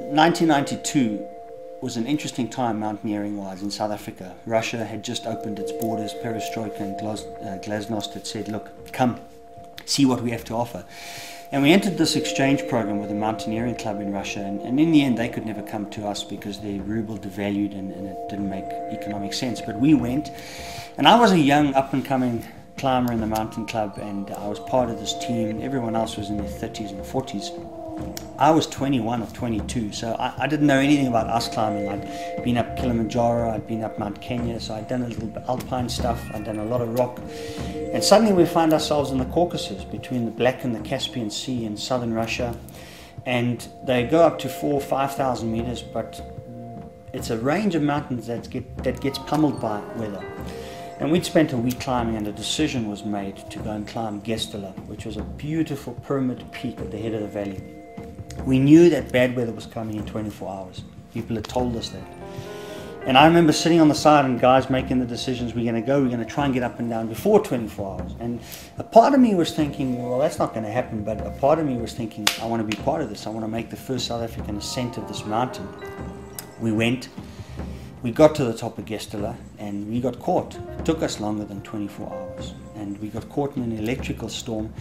1992 was an interesting time mountaineering-wise in South Africa. Russia had just opened its borders. Perestroika and Glasnost had said, look, come, see what we have to offer. And we entered this exchange program with a mountaineering club in Russia, and in the end they could never come to us because their ruble devalued and it didn't make economic sense. But we went, and I was a young up-and-coming climber in the mountain club, and I was part of this team. Everyone else was in their 30s and 40s. I was 21 or 22, so I didn't know anything about ice climbing. I'd been up Kilimanjaro, I'd been up Mount Kenya, so I'd done a little bit alpine stuff, I'd done a lot of rock. And suddenly we found ourselves in the Caucasus, between the Black and the Caspian Sea in southern Russia. And they go up to 4,000 or 5,000 meters, but it's a range of mountains that gets pummeled by weather. And we'd spent a week climbing, and a decision was made to go and climb Gestala, which was a beautiful pyramid peak at the head of the valley. We knew that bad weather was coming in 24 hours. People had told us that. And I remember sitting on the side and guys making the decisions, we're going to try and get up and down before 24 hours. And a part of me was thinking, well, that's not going to happen, but a part of me was thinking, I want to be part of this. I want to make the first South African ascent of this mountain. We went, we got to the top of Gestala, and we got caught. It took us longer than 24 hours. And we got caught in an electrical storm.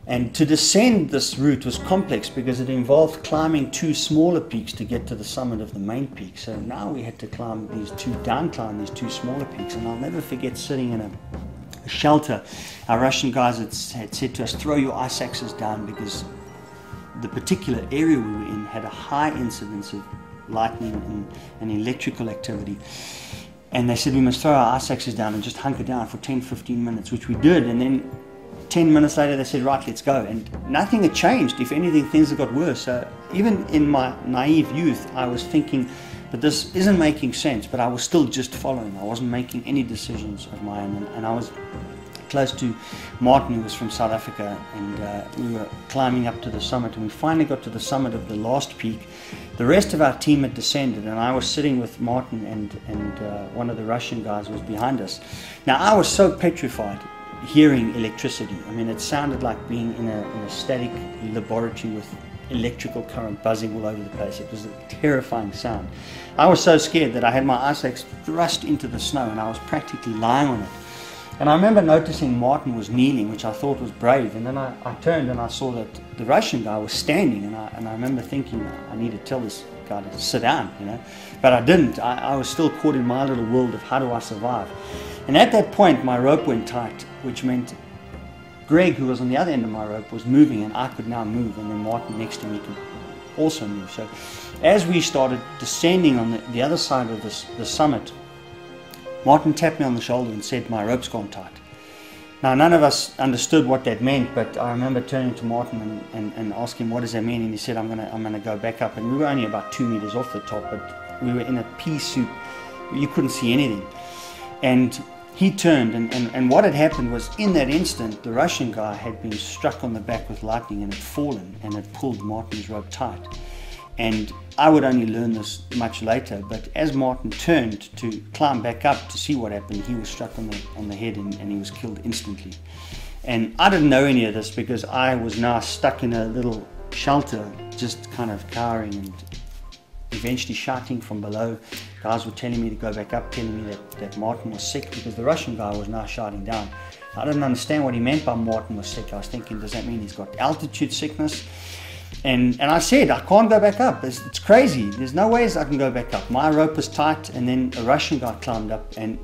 And to descend this route was complex because it involved climbing two smaller peaks to get to the summit of the main peak. So now we had to climb these two smaller peaks. And I'll never forget sitting in a shelter. Our Russian guys had said to us, throw your ice axes down, because the particular area we were in had a high incidence of lightning and electrical activity. And they said we must throw our ice axes down and just hunker down for 10-15 minutes, which we did. And then 10 minutes later they said, right, let's go. And nothing had changed. If anything, things had got worse. So even in my naive youth, I was thinking, but this isn't making sense. But I was still just following. I wasn't making any decisions of my own. And I was close to Martin, who was from South Africa, and we were climbing up to the summit, and we finally got to the summit of the last peak. The rest of our team had descended, and I was sitting with Martin, and one of the Russian guys was behind us. Now I was so petrified hearing electricity. I mean, it sounded like being in a static laboratory with electrical current buzzing all over the place. It was a terrifying sound. I was so scared that I had my ice axe thrust into the snow, and I was practically lying on it. And I remember noticing Martin was kneeling, which I thought was brave, and then I turned and I saw that the Russian guy was standing, and I remember thinking, I need to tell this guy to sit down, you know. But I didn't. I was still caught in my little world of how do I survive. And at that point my rope went tight, which meant Greg, who was on the other end of my rope, was moving, and I could now move, and then Martin next to me could also move. So as we started descending on the other side of the summit, Martin tapped me on the shoulder and said, my rope's gone tight. Now, none of us understood what that meant, but I remember turning to Martin and asking, what does that mean? And he said, I'm gonna go back up. And we were only about 2 meters off the top, but we were in a pea soup. You couldn't see anything. And he turned, and what had happened was, in that instant, the Russian guy had been struck on the back with lightning and had fallen and had pulled Martin's rope tight. And I would only learn this much later, but as Martin turned to climb back up to see what happened, he was struck on the head, and he was killed instantly. And I didn't know any of this because I was now stuck in a little shelter, just kind of cowering and eventually shouting from below. Guys were telling me to go back up, telling me that Martin was sick, because the Russian guy was now shouting down. I didn't understand what he meant by Martin was sick. I was thinking, does that mean he's got altitude sickness? And I said, I can't go back up. It's crazy. There's no ways I can go back up. My rope was tight, and then a Russian guy climbed up. And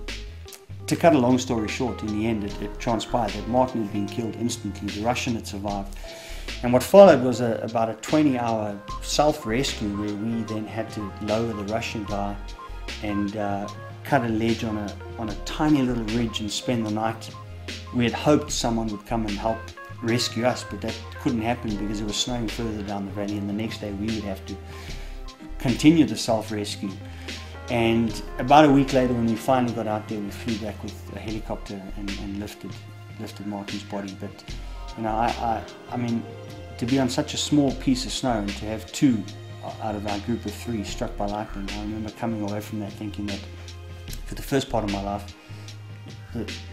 to cut a long story short, in the end, it transpired that Martin had been killed instantly. The Russian had survived. And what followed was about a 20-hour self-rescue, where we then had to lower the Russian guy and cut a ledge on a tiny little ridge and spend the night. We had hoped someone would come and help rescue us, but that couldn't happen because it was snowing further down the valley, and the next day we would have to continue the self-rescue. And about a week later, when we finally got out there, we flew back with a helicopter and lifted Martin's body. But you know, I mean, to be on such a small piece of snow and to have 2 out of our group of 3 struck by lightning, I remember coming away from that thinking that for the first part of my life,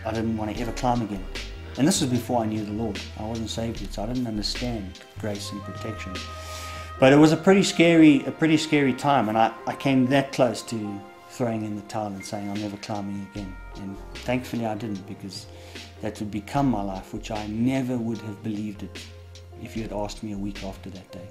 I didn't want to ever climb again. And this was before I knew the Lord. I wasn't saved yet, so I didn't understand grace and protection. But it was a pretty scary time, and I came that close to throwing in the towel and saying I'm never climbing again. And thankfully I didn't, because that would become my life, which I never would have believed it if you had asked me a week after that day.